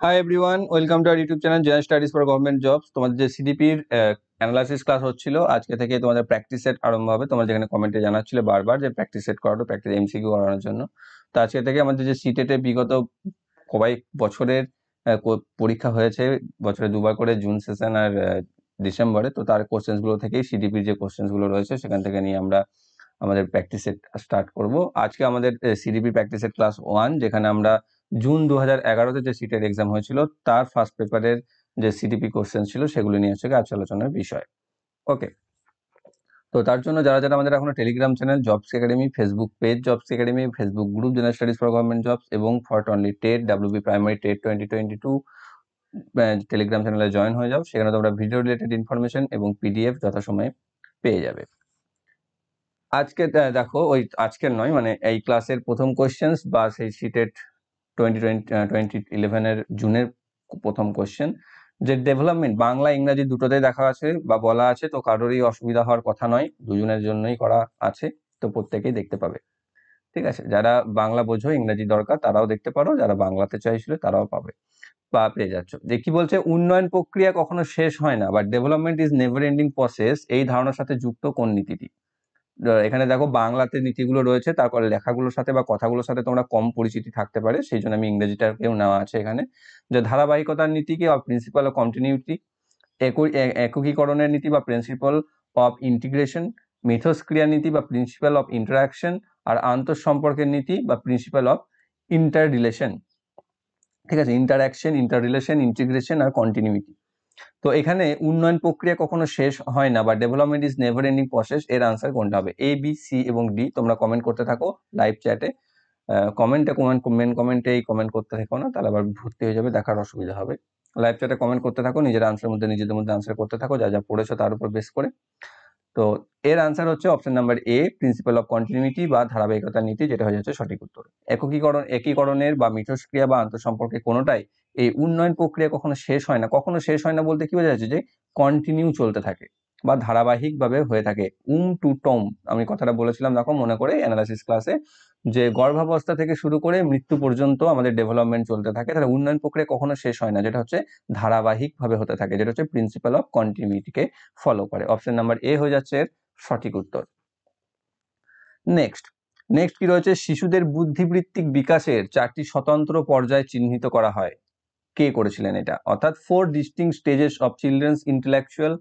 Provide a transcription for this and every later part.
Hi everyone, welcome to our YouTube channel general studies for government jobs. তোমাদের যে সিডিপির analysis class হচ্ছিল, আজকে থেকে তোমাদের প্র্যাকটিস সেট আরম্ভ হবে। তোমরা যেখানে কমেন্টে জানাচ্ছিলে বারবার যে প্র্যাকটিস সেট করানো, প্র্যাকটিস এমসিকিউ করানোর জন্য। তো আজকে থেকে আমাদের যে সিটেটে বিগত কয়েক বছরের পরীক্ষা হয়েছে, বছরে দুবার করে, জুন সেশন আর ডিসেম্বরে, তো তার কোশ্চেন্সগুলো থেকেই সিডিপির যে কোশ্চেন্সগুলো রয়েছে সেখান থেকে নিয়ে আমরা আমাদের প্র্যাকটিস সেট স্টার্ট করব। আজকে আমাদের সিডিপি প্র্যাকটিস সেট ক্লাস 1, যেখানে আমরা জুন 2011-তে যে সিটের এক্সাম হয়েছিল তার ফার্স্ট পেপারের যে সিডিপি কোশ্চেন ছিল সেগুলো নিয়ে হচ্ছে আজ আলোচনার বিষয়। ওকে, তো তার জন্য যারা যারা আমাদের এখনো Telegram channel jobs academy, Facebook page jobs academy, Facebook group general studies for government jobs এবং for only TET WB primary TET 2022 Telegram চ্যানেলে জয়েন হয়ে যাও। সেখানে তোমরা ভিডিও রিলেটেড ইনফরমেশন এবং পিডিএফ যথাসময়ে পেয়ে যাবে। আজকে দেখো, ওই আজকের নয়, মানে এই ক্লাসের প্রথম কোশ্চেন্স বা সেই সিটেট 2011 জুনের প্রথম কোশ্চেন, যে ডেভেলপমেন্ট বাংলা ইংরাজি দুটোতেই দেখা আছে বা বলা আছে, তো কারোরই অসুবিধা হওয়ার কথা নয়, দুজনের জন্যই করা আছে, তো প্রত্যেকেই দেখতে পাবে। ঠিক আছে, যারা বাংলা বোঝো, ইংরাজি দরকার, তারাও দেখতে পারো, যারা বাংলাতে চাইছিল তারাও পাবে বা পেয়ে যাচ্ছ। যে কি বলছে, উন্নয়ন প্রক্রিয়া কখনো শেষ হয় না বা development is never ending process, এই ধারণার সাথে যুক্ত কোন নীতিটি? এখানে দেখো বাংলাতে নীতিগুলো রয়েছে, তারপরে লেখাগুলোর সাথে বা কথাগুলোর সাথে তোমরা কম পরিচিতি থাকতে পারে, সেই জন্য আমি ইংরেজিটাকেও নেওয়া আছে এখানে। যে ধারাবাহিকতার নীতি কি, অফ প্রিন্সিপাল অফ কন্টিনিউটি, একীকরণের নীতি বা প্রিন্সিপাল অফ ইন্টিগ্রেশন, মিথস্ক্রিয়া নীতি বা প্রিন্সিপাল অফ ইন্টারাকশন, আর আন্তঃসম্পর্কের নীতি বা প্রিন্সিপাল অফ ইন্টার রিলেশন। ঠিক আছে, ইন্টারাকশন, ইন্টার রিলেশন, ইন্টিগ্রেশন আর কন্টিনিউটি। তো এখানে উন্নয়ন প্রক্রিয়া কখনো শেষ হয় না বা development is never ending process, এর আনসার কোনটা হবে? এ, বি, সি এবং ডি। তোমরা কমেন্ট করতে থাকো লাইভ চ্যাটে, মেন কমেন্টেই কমেন্ট করতে থাকো না, তাহলে আবার ভর্তি হয়ে যাবে, দেখার অসুবিধা হবে। লাইভ চ্যাটে কমেন্ট করতে থাকো, নিজের আনসার মধ্যে নিজেদের মধ্যে আনসার করতে থাকো, যা যা পড়েছো তার উপর বেস করে। তো এর আনসার হচ্ছে option number A, principal of continuity বা ধারাবাহিকতার নীতি, যেটা হয়ে যাচ্ছে সঠিক উত্তর। একীকরণের বা মিথস্ক্রিয়া বা আন্তঃসম্পর্কে কোনোটাই এই উন্নয়ন প্রক্রিয়া কখনো শেষ হয় না। কখনো শেষ হয় না বলতে কি বোঝা যাচ্ছে? যে কন্টিনিউ চলতে থাকে বা ধারাবাহিকভাবে হয়ে থাকে। টু টম, আমি কথাটা বলেছিলাম দেখো মনে করে অ্যানালাইসিস ক্লাসে, যে গর্ভাবস্থা থেকে শুরু করে মৃত্যু পর্যন্ত আমাদের ডেভেলপমেন্ট চলতে থাকে, তাহলে উন্নয়ন প্রক্রিয়া কখনো শেষ হয় না, যেটা হচ্ছে ধারাবাহিকভাবে হতে থাকে, যেটা হচ্ছে প্রিন্সিপাল অফ কন্টিনিউটিকে ফলো করে। অপশন নাম্বার এ হয়ে যাচ্ছে এর সঠিক উত্তর। নেক্সট নেক্সট কি রয়েছে? শিশুদের বুদ্ধিবৃত্তিক বিকাশের 4টি স্বতন্ত্র পর্যায় চিহ্নিত করা হয়। কে করেছিলেন এটা? অর্থাৎ 4 distinct stages of children's intellectual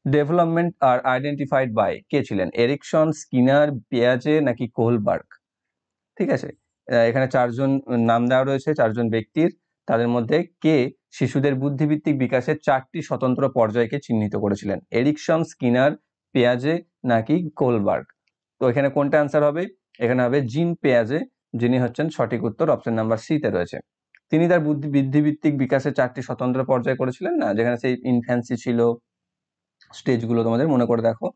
development are identified by, কে ছিলেন? এরিকসন, স্কিনার, পিয়াজে নাকি কোহলবার্গ? ঠিক আছে, এখানে 4জন নাম দেওয়া রয়েছে, 4জন ব্যক্তির, তাদের মধ্যে কে শিশুদের বুদ্ধিবৃত্তিক বিকাশের 4টি স্বতন্ত্র পর্যায়কে চিহ্নিত করেছিলেন? এরিকসন, স্কিনার, পিয়াজে নাকি কোহলবার্গ? তো এখানে কোনটা আনসার হবে? এখানে হবে জিন পিয়াজে, যিনি হচ্ছেন সঠিক উত্তর। অপশন নাম্বার সি তে রয়েছে। তিনি তার বুদ্ধিবৃত্তিক বিকাশের 4টি স্বতন্ত্র পর্যায় করেছিলেন না, যেখানে সেই ইনফ্যান্সি ছিল, স্টেজগুলো তোমাদের মনে করে দেখো,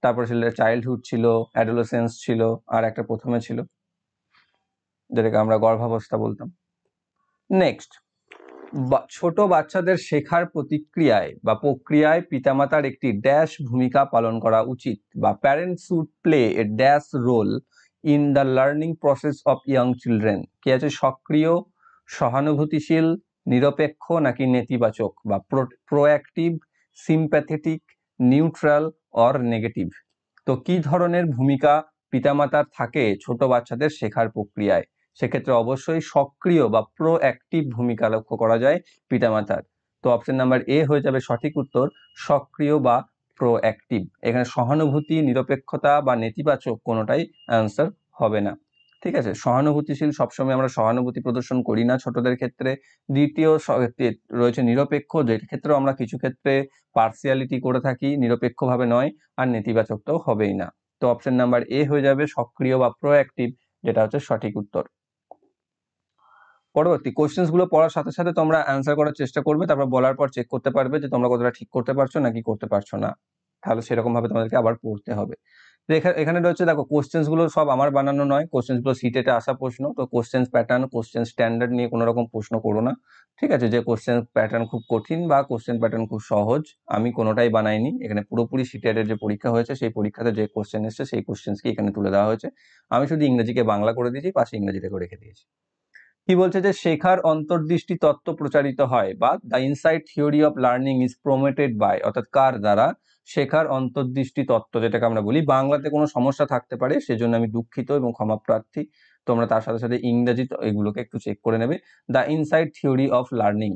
তারপরে ছিল চাইল্ডহুড, ছিল অ্যাডোলেসেন্স, ছিল আর একটা প্রথমে ছিল যেটাকে আমরা গর্ভাবস্থা বলতাম। নেক্সট, ছোট বাচ্চাদের শেখার প্রতিক্রিয়ায় বা প্রক্রিয়ায় পিতামাতার একটি ড্যাশ ভূমিকা পালন করা উচিত, বা parents should play a dash role in the learning process of young children. কি আছে? সক্রিয়, সহানুভূতিশীল, নিরপেক্ষ নাকি নেতিবাচক, বা proactive, sympathetic, neutral or negative? তো কি ধরনের ভূমিকা পিতামাতার থাকে ছোট বাচ্চাদের শেখার প্রক্রিয়ায়? সেক্ষেত্রে অবশ্যই সক্রিয় বা প্রোঅ্যাক্টিভ ভূমিকা লক্ষ্য করা যায় পিতামাতার। তো অপশন নাম্বার এ হয়ে যাবে সঠিক উত্তর, সক্রিয় বা প্রোঅ্যাক্টিভ। এখানে সহানুভূতি, নিরপেক্ষতা বা নেতিবাচক কোনোটাই অ্যান্সার হবে না। ঠিক আছে, সহানুভূতিশীল, সবসময় আমরা সহানুভূতি প্রদর্শন করি না ছোটদের ক্ষেত্রে। দ্বিতীয় রয়েছে নিরপেক্ষ, যে ক্ষেত্রেও আমরা কিছু ক্ষেত্রে পার্সিয়ালিটি করে থাকি, নিরপেক্ষভাবে নয়। আর নেতিবাচকটাও হবেই না। তো অপশন নাম্বার এ হয়ে যাবে সক্রিয় বা প্রোঅ্যাক্টিভ, যেটা হচ্ছে সঠিক উত্তর। পরবর্তী কোশ্চেন্স গুলো পড়ার সাথে সাথে তোমরা অ্যান্সার করার চেষ্টা করবে, তারপর বলার পর চেক করতে পারবে যে তোমরা কতটা ঠিক করতে পারছো নাকি করতে পারছো না, তাহলে সেরকম ভাবে তোমাদেরকে আবার পড়তে হবে। এখানে রয়েছে দেখো, কোশ্চেন্স গুলো সব আমার বানানো নয়, কোশ্চেন্স গুলো সিটেটে আসা প্রশ্ন। তো কোশ্চেন্স প্যাটার্ন, কোশ্চেন স্ট্যান্ডার্ড নিয়ে কোনো রকম প্রশ্ন করো না। ঠিক আছে, যে কোশ্চেন প্যাটার্ন খুব কঠিন বা কোশ্চেন প্যাটার্ন খুব সহজ, আমি কোনোটাই বানাইনি। এখানে পুরোপুরি সিটেটের যে পরীক্ষা হয়েছে সেই পরীক্ষাতে যে কোশ্চেন এসছে সেই কোশ্চেন্সকে এখানে তুলে দেওয়া হয়েছে। আমি শুধু ইংরেজিকে বাংলা করে দিয়েছি, পাশে ইংরেজিটাকে রেখে দিয়েছি। কি বলছে যে শেখার অন্তর্দৃষ্টি তত্ত্ব প্রচারিত হয়, বা the insight theory of learning is promoted by, অর্থাৎ কার দ্বারা? শেখার অন্তর্দৃষ্টি তত্ত্ব, যেটাকে আমরা বলি। বাংলাতে কোনো সমস্যা থাকতে পারে, সেজন্য আমি দুঃখিত এবং ক্ষমা প্রার্থী। তোমরা তার সাথে সাথে ইংরেজি এগুলোকে একটু চেক করে নেবে। The insight theory of learning,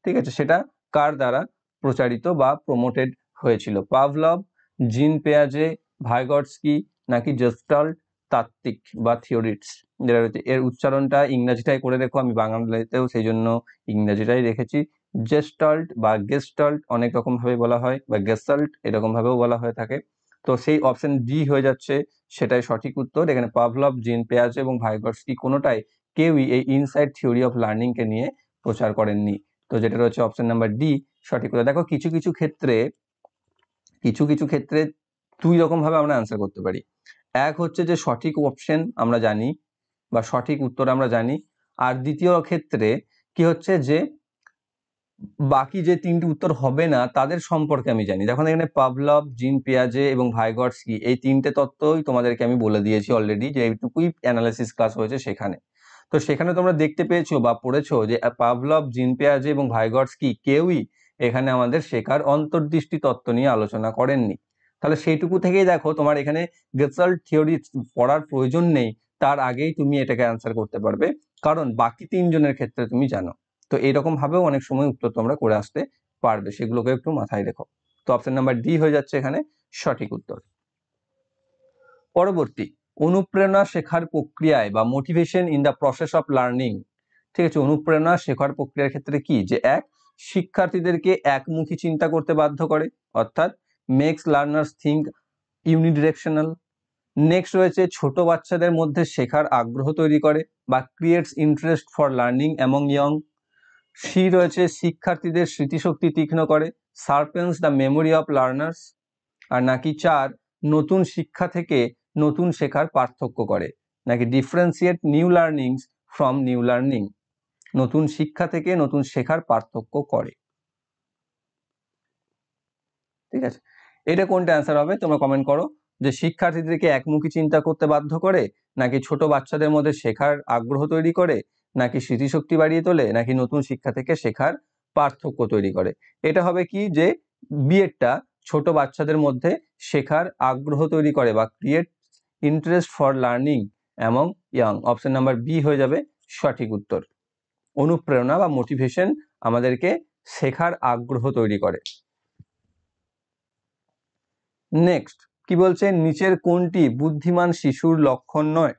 ঠিক আছে, সেটা কার দ্বারা প্রচারিত বা প্রমোটেড হয়েছিল? পাভলভ, জিন পেয়াজে, ভাইগটস্কি, নাকি জেস্টাল্ট তাত্ত্বিক বা থিওরিটস, যেটা রয়েছে। এর উচ্চারণটা ইংরেজিটাই করে রেখো, আমি বাংলাতেও সেই জন্য ইংরেজিটাই রেখেছি। জেস্টাল্ট বা গেস্টাল্ট অনেক রকম ভাবে বলা হয়, বা গেস্টাল্ট এরকম ভাবেও বলা হয়ে থাকে। তো সেই অপশন ডি হয়ে যাচ্ছে, সেটাই সঠিক উত্তর। এখানে পাভলভ, জিন পেয়াজে এবং ভাইগটস্কি কোনোটাই কেউই এই ইনসাইট থিওরি অফ লার্নিং কে নিয়ে প্রচার করেননি। তো যেটা রয়েছে অপশন নাম্বার ডি সঠিক উত্তর। দেখো কিছু কিছু ক্ষেত্রে দুই রকম ভাবে আমরা আনসার করতে পারি। এক হচ্ছে যে সঠিক অপশন আমরা জানি বা সঠিক উত্তর আমরা জানি, আর দ্বিতীয় ক্ষেত্রে কি হচ্ছে যে বাকি যে তিনটি উত্তর হবে না তাদের সম্পর্কে আমি জানি। দেখো এখানে পাভলভ, জিন পিয়াজে এবং ভাইগটস্কি, এই তিনটে তত্ত্বই তোমাদেরকে আমি বলে দিয়েছি অলরেডি, যে এইটুকুই অ্যানালাইসিস ক্লাস হয়েছে সেখানে। তো সেখানে তোমরা দেখতে পেয়েছো বা পড়েছো যে পাভলভ, জিন পিয়াজে এবং ভাইগটস্কি কেউই এখানে আমাদের শেখার অন্তর্দৃষ্টি তত্ত্ব নিয়ে আলোচনা করেননি। তাহলে সেইটুকু থেকেই দেখো তোমার এখানে গেস্টাল্ট থিওরি পড়ার প্রয়োজন নেই, তার আগেই তুমি এটাকে অ্যান্সার করতে পারবে, কারণ বাকি তিনজনের ক্ষেত্রে তুমি জানো। তো এইরকম ভাবেও অনেক সময় উত্তর তোমরা করে আসতে পারবে, সেগুলোকে একটু মাথায় রেখো। তো অপশন নাম্বার ডি হয়ে যাচ্ছে এখানে সঠিক উত্তর। পরবর্তী, অনুপ্রেরণা শেখার প্রক্রিয়ায় বা motivation in the process of learning, ঠিক আছে। অনুপ্রেরণা শেখার প্রক্রিয়ার ক্ষেত্রে কি, যে এক, শিক্ষার্থীদেরকে একমুখী চিন্তা করতে বাধ্য করে, অর্থাৎ makes learners think unidirectional. Next রয়েছে ছোট বাচ্চাদের মধ্যে শেখার আগ্রহ তৈরি করে বা creates interest for learning among young. C রয়েছে শিক্ষার্থীদের স্মৃতিশক্তি তীক্ষ্ণ করে, sharpens the memory of learners. আর নাকি চার, নতুন শিক্ষা থেকে নতুন শেখার পার্থক্য করে, নাকি differentiate new learnings from new learning, নতুন শিক্ষা থেকে নতুন শেখার পার্থক্য করে। ঠিক আছে, এটা কোনটা অ্যান্সার হবে তোমরা কমেন্ট করো, যে শিক্ষার্থীদেরকে একমুখী চিন্তা করতে বাধ্য করে, নাকি ছোট বাচ্চাদের মধ্যে শেখার আগ্রহ তৈরি করে, নাকি স্মৃতিশক্তি বাড়িয়ে তোলে, নাকি নতুন শিক্ষা থেকে শেখার পার্থক্য তৈরি করে। এটা হবে কি, যে বিএডটা ছোট বাচ্চাদের মধ্যে শেখার আগ্রহ তৈরি করে বা create interest for learning among young. Option number B হয়ে যাবে সঠিক উত্তর। অনুপ্রেরণা বা মোটিভেশন আমাদেরকে শেখার আগ্রহ তৈরি করে। নেক্সট কি বলছে, নিচের কোনটি বুদ্ধিমান শিশুর লক্ষণ নয়,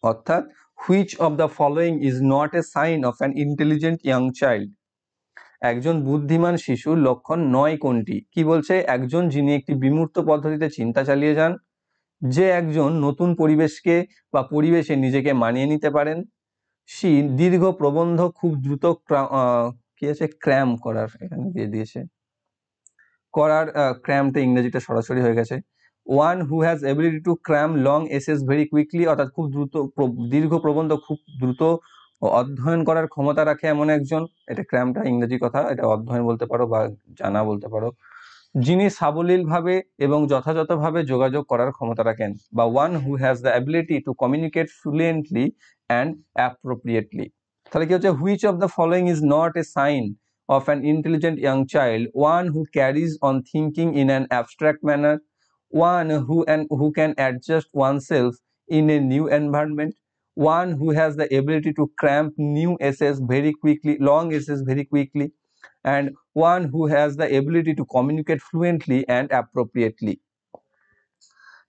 অর্থাৎ which of the following is not a sign of an intelligent young child. একজন বুদ্ধিমান শিশুর লক্ষণ নয় কোনটি? কি বলছে, একজন যিনি একটি বিমূর্ত পদ্ধতিতে চিন্তা চালিয়ে যান, যে একজন নতুন পরিবেশকে বা পরিবেশে নিজেকে মানিয়ে নিতে পারেন, সি দীর্ঘ প্রবন্ধ খুব দ্রুত কি আছে ক্র্যাম করার, এখানে দিয়ে দিয়েছে করার, ক্র্যামটা ইংরেজিটা সরাসরি হয়ে গেছে। One who has ability to crumb long essays very quickly, অর্থাৎ খুব দ্রুত দীর্ঘ প্রবন্ধ খুব দ্রুত অধ্যয়ন করার ক্ষমতা রাখে এমন একজন, এটা ক্র্যামটা ইংরেজি কথা, এটা অধ্যয়ন বলতে পারো বা জানা বলতে পারো। যিনি সাবলীলভাবে এবং যথাযথভাবে যোগাযোগ করার ক্ষমতা রাখেন, বা one who has the ability to communicate fluently and appropriately. তাহলে কি হচ্ছে, which of the following is not a sign of an intelligent young child? One who carries on thinking in an abstract manner, one who can adjust oneself in a new environment, one who has the ability to cram new essays very quickly, long essays very quickly, and one who has the ability to communicate fluently and appropriately.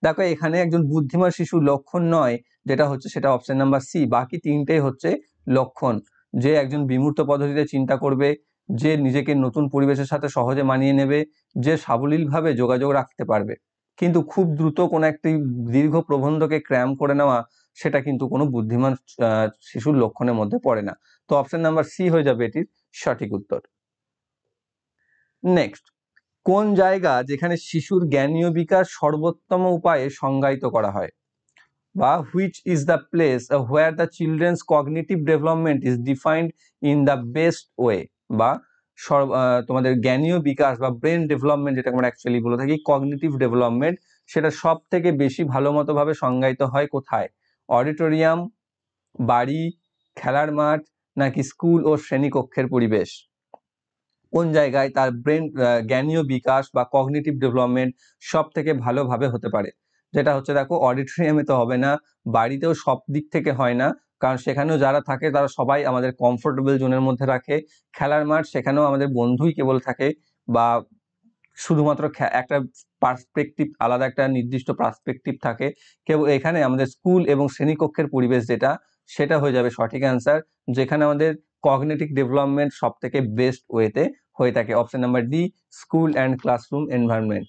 দেখো এখানে একজন বুদ্ধিমান শিশুর লক্ষণ নয় যেটা হচ্ছে, সেটা অপশন নাম্বার সি। বাকি তিনটেই হচ্ছে লক্ষণ, যে একজন বিমূর্ত পদ্ধতিতে চিন্তা করবে, যে নিজেকে নতুন পরিবেশের সাথে সহজে মানিয়ে নেবে, যে সাবলীলভাবে যোগাযোগ রাখতে পারবে। কিন্তু খুব দ্রুত কোনো একটি দীর্ঘ প্রবন্ধকে ক্র্যাম করে নেওয়া, সেটা কিন্তু কোনো বুদ্ধিমান শিশুর লক্ষণের মধ্যে পড়ে না। তো অপশন নাম্বার সি হয়ে যাবে এটির সঠিক উত্তর। নেক্সট, কোন জায়গা যেখানে শিশুর জ্ঞানীয় বিকাশ সর্বোত্তম উপায়ে সংজ্ঞায়িত করা হয়, বা which is the place where the children's cognitive development is defined in the best way, বা তোমাদের জ্ঞানীয় বিকাশ বা ব্রেন ডেভেলপমেন্ট, যেটা আমরা অ্যাকচুয়ালি বলে থাকি কগনিটিভ ডেভেলপমেন্ট, সেটা সব থেকে বেশি ভালো মতো ভাবে সংজ্ঞায়িত হয় কোথায়? অডিটোরিয়াম, বাড়ি, খেলার মাঠ নাকি স্কুল ও শ্রেণীকক্ষের পরিবেশ? কোন জায়গায় তার ব্রেন জ্ঞানীয় বিকাশ বা কগনিটিভ ডেভেলপমেন্ট সব থেকে ভালোভাবে হতে পারে? যেটা হচ্ছে দেখো অডিটোরিয়ামে তো হবে না, বাড়িতেও সব দিক থেকে হয় না, কারণ সেখানেও যারা থাকে তারা সবাই আমাদের কমফোর্টেবল জোনের মধ্যে রাখে। খেলার মাঠ সেখানেও আমাদের বন্ধুই কেবল থাকে, বা শুধুমাত্র একটা পার্সপেক্টিভ, আলাদা একটা নির্দিষ্ট পার্সপেক্টিভ থাকে। কেবল এখানে আমাদের স্কুল এবং শ্রেণীকক্ষের পরিবেশ যেটা, সেটা হয়ে যাবে সঠিক অ্যান্সার, যেখানে আমাদের কগনিটিভ ডেভেলপমেন্ট সব থেকে বেস্ট ওয়েতে হয়ে থাকে। Option number D, school and classroom environment.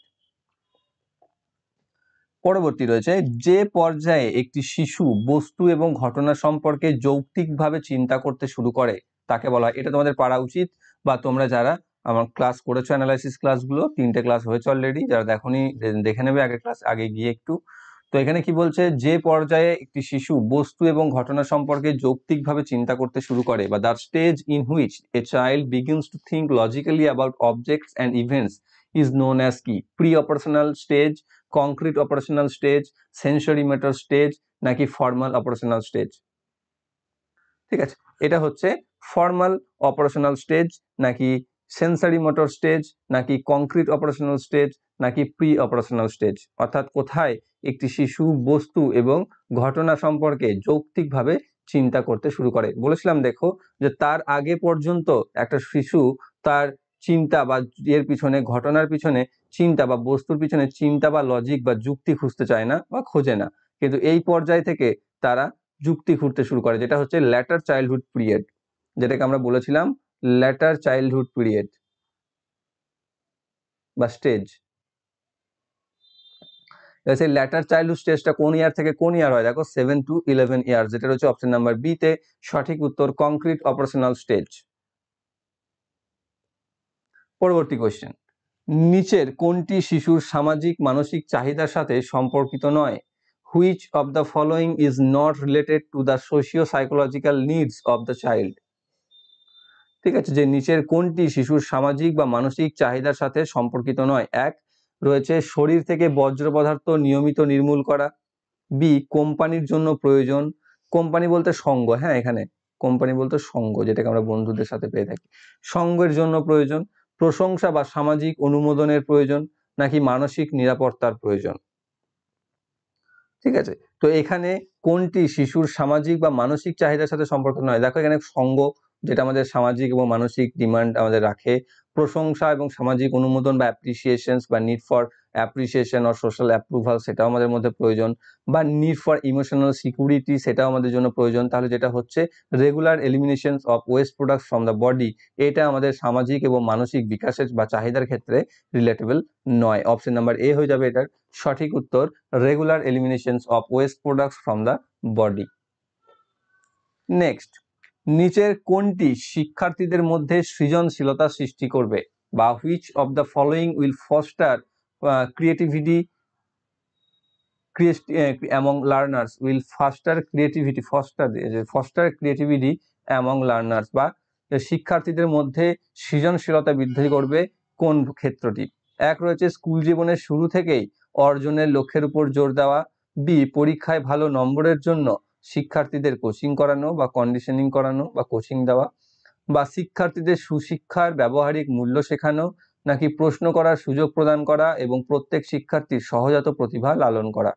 পরবর্তী রয়েছে, যে পর্যায়ে একটি শিশু বস্তু এবং ঘটনা সম্পর্কে যৌক্তিকভাবে চিন্তা করতে শুরু করে তাকে বলা হয়, এটা তোমাদের পারা উচিত, বা তোমরা যারা আমার ক্লাস করেছো অ্যানালাইসিস ক্লাসগুলো, 3টে ক্লাস হয়েছে অলরেডি, যারা দেখোনি দেখে নেবে আগের ক্লাস আগে গিয়ে একটু। তো এখানে কি বলছে, যে পর্যায়ে একটি শিশু বস্তু এবং ঘটনা সম্পর্কে যৌক্তিকভাবে চিন্তা করতে শুরু করে, বা the stage in which a child begins to think logically about objects and events is known as কি? Pre operational stage, concrete operational stage, sensory motor stage নাকি ফর্মাল অপারেশনাল স্টেজ? ঠিক আছে, এটা হচ্ছে ফর্মাল অপারেশনাল স্টেজ নাকি sensory motor stage নাকি concrete operational stage নাকি pre operational stage, অর্থাৎ কোথায় একটি শিশু বস্তু এবং ঘটনা সম্পর্কে যৌক্তিকভাবে চিন্তা করতে শুরু করে। বলেছিলাম দেখো যে তার আগে পর্যন্ত একটা শিশু তার চিন্তা বা এর পিছনে, ঘটনার পিছনে চিন্তা বা বস্তুর পিছনে চিন্তা বা লজিক বা যুক্তি খুঁজতে চায় না বা খোঁজে না, কিন্তু এই পর্যায় থেকে তারা যুক্তি খুঁজতে শুরু করে, যেটা হচ্ছে ল্যাটার চাইল্ডহুড পিরিয়ড, যেটাকে আমরা বলেছিলাম ল্যাটার চাইল্ডহুড পিরিয়ড বা স্টেজ। সেই ল্যাটার চাইল্ডহুড স্টেজটা কোন ইয়ার থেকে কোন ইয়ার হয়? দেখো 7 to 11 ইয়ার, যেটা রয়েছে অপশন নাম্বার বি তে সঠিক উত্তর, কংক্রিট অপারেশনাল স্টেজ। পরবর্তী কোশ্চেন, নিচের কোনটি শিশুর সামাজিক মানসিক চাহিদার সাথে সম্পর্কিত নয়? Which of the following is not related to the socio psychological needs of the child? ঠিক আছে, যে নিচের কোনটি শিশুর সামাজিক বা মানসিক চাহিদার সাথে সম্পর্কিত নয়? এক রয়েছে শরীর থেকে বজ্র পদার্থ নিয়মিত নির্মূল করা, বি কোম্পানির জন্য প্রয়োজন, কোম্পানি বলতে সঙ্গ, হ্যাঁ এখানে কোম্পানি বলতে সঙ্গ, যেটাকে আমরা বন্ধুদের সাথে পেয়ে থাকি, সঙ্গের জন্য প্রয়োজন, প্রশংসা বা সামাজিক অনুমোদনের প্রয়োজন নাকি মানসিক নিরাপত্তার প্রয়োজন? ঠিক আছে, তো এখানে কোনটি শিশুর সামাজিক বা মানসিক চাহিদার সাথে সম্পর্কিত নয়? দেখো এখানে সঙ্গ, যেটা আমাদের সামাজিক এবং মানসিক ডিমান্ড আমাদের রাখে, প্রশংসা এবং সামাজিক অনুমোদন বা অ্যাপ্রিসিয়েশনস বা need for appreciation or social approval, সেটাও আমাদের মধ্যে প্রয়োজন, বা নিড ফর ইমোশনাল সিকিউরিটি, সেটাও আমাদের জন্য প্রয়োজন। তাহলে যেটা হচ্ছে regular elimination of waste products from the body, এটা আমাদের সামাজিক এবং মানসিক বিকাশের বা চাহিদার ক্ষেত্রে রিলেটেবল নয়। অপশন নাম্বার এ হয়ে যাবে এটার সঠিক উত্তর, regular eliminations of waste products from the body. Next, নিচের কোনটি শিক্ষার্থীদের মধ্যে সৃজনশীলতা সৃষ্টি করবে, বা which of the following will foster creativity among learners will foster creativity, foster creativity among learners, বা শিক্ষার্থীদের মধ্যে সৃজনশীলতা বৃদ্ধি করবে কোন ক্ষেত্রটি? এক রয়েছে স্কুল জীবনের শুরু থেকেই অর্জনের লক্ষ্যের উপর জোর দেওয়া, বি পরীক্ষায় ভালো নম্বরের জন্য শিক্ষার্থীদের কোচিং করানো বা কন্ডিশনিং করানো বা কোচিং দেওয়া, বা শিক্ষার্থীদের সুশিক্ষার ব্যবহারিক মূল্য শেখানো নাকি প্রশ্ন করার সুযোগ প্রদান করা এবং প্রত্যেক শিক্ষার্থীর সহজাত প্রতিভা লালন করা?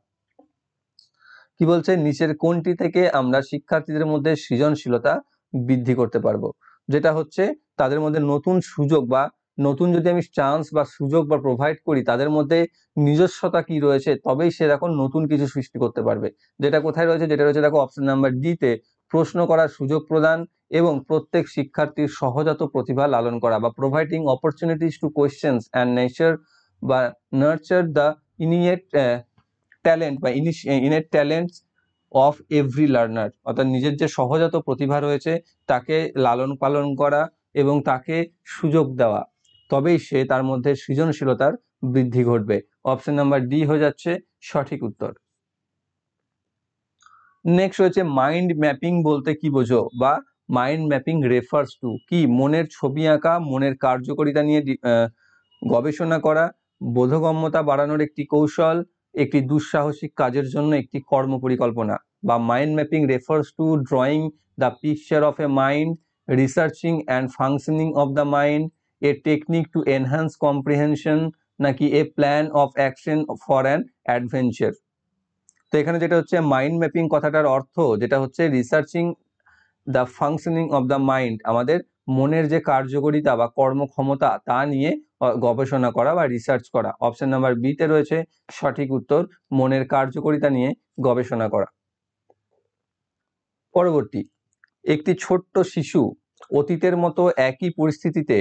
কি বলছে, নিচের কোনটি থেকে আমরা শিক্ষার্থীদের মধ্যে সৃজনশীলতা বৃদ্ধি করতে পারবো? যেটা হচ্ছে তাদের মধ্যে নতুন সুযোগ, বা নতুন যদি আমি চান্স বা সুযোগ বা প্রোভাইড করি, তাদের মধ্যে নিজস্বতা কি রয়েছে, তবেই সে দেখো নতুন কিছু সৃষ্টি করতে পারবে। যেটা কোথায় রয়েছে? যেটা রয়েছে দেখো অপশন নাম্বার ডি তে, প্রশ্ন করার সুযোগ প্রদান এবং প্রত্যেক শিক্ষার্থীর সহজাত প্রতিভা লালন করা, বা providing opportunities two questions and nature বা নার্চার দ্য ইনিয়েট ট্যালেন্ট বা innate talents of every learner, অর্থাৎ নিজের যে সহজাত প্রতিভা রয়েছে তাকে লালন পালন করা এবং তাকে সুযোগ দেওয়া, তবেই সে তার মধ্যে সৃজনশীলতার বৃদ্ধি ঘটবে। অপশন নাম্বার ডি হয়ে যাচ্ছে সঠিক উত্তর। নেক্সট রয়েছে মাইন্ড ম্যাপিং বলতে কি বোঝো, বা মাইন্ড ম্যাপিং রেফার্স টু কি? মনের ছবি আঁকা, মনের কার্যকারিতা নিয়ে গবেষণা করা, বোধগম্যতা বাড়ানোর একটি কৌশল, একটি দুঃসাহসিক কাজের জন্য একটি কর্ম পরিকল্পনা। বা mind mapping refers to drawing the picture of a mind, researching and functioning of the mind, a technique to enhance comprehension, নাকি a plan of action for an adventure. তো এখানে যেটা হচ্ছে মাইন্ড ম্যাপিং কথাটার অর্থ যেটা হচ্ছে researching the functioning of the mind, আমাদের মনের যে কার্যকারিতা বা কর্মক্ষমতা তা নিয়ে গবেষণা করা বা রিসার্চ করা। অপশন নাম্বার বিতে রয়েছে সঠিক উত্তর, মনের কার্যকারিতা নিয়ে গবেষণা করা। পরবর্তী, একটি ছোট্ট শিশু অতীতের মতো একই পরিস্থিতিতে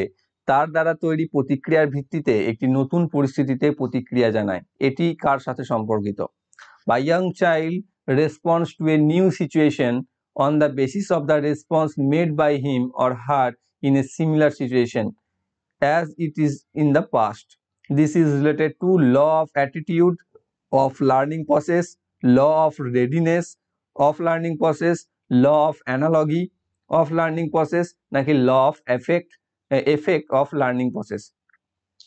তার দ্বারা তৈরি প্রতিক্রিয়ার ভিত্তিতে একটি নতুন পরিস্থিতিতে প্রতিক্রিয়া জানায়, এটি কার সাথে সম্পর্কিত? বা young child responds to a new situation on the basis of the response made by him or her in a similar situation as it is in the past. This is related to law of attitude, of learning process, law of readiness of learning process, law of analogy of learning process, নাকি law of effect of learning process।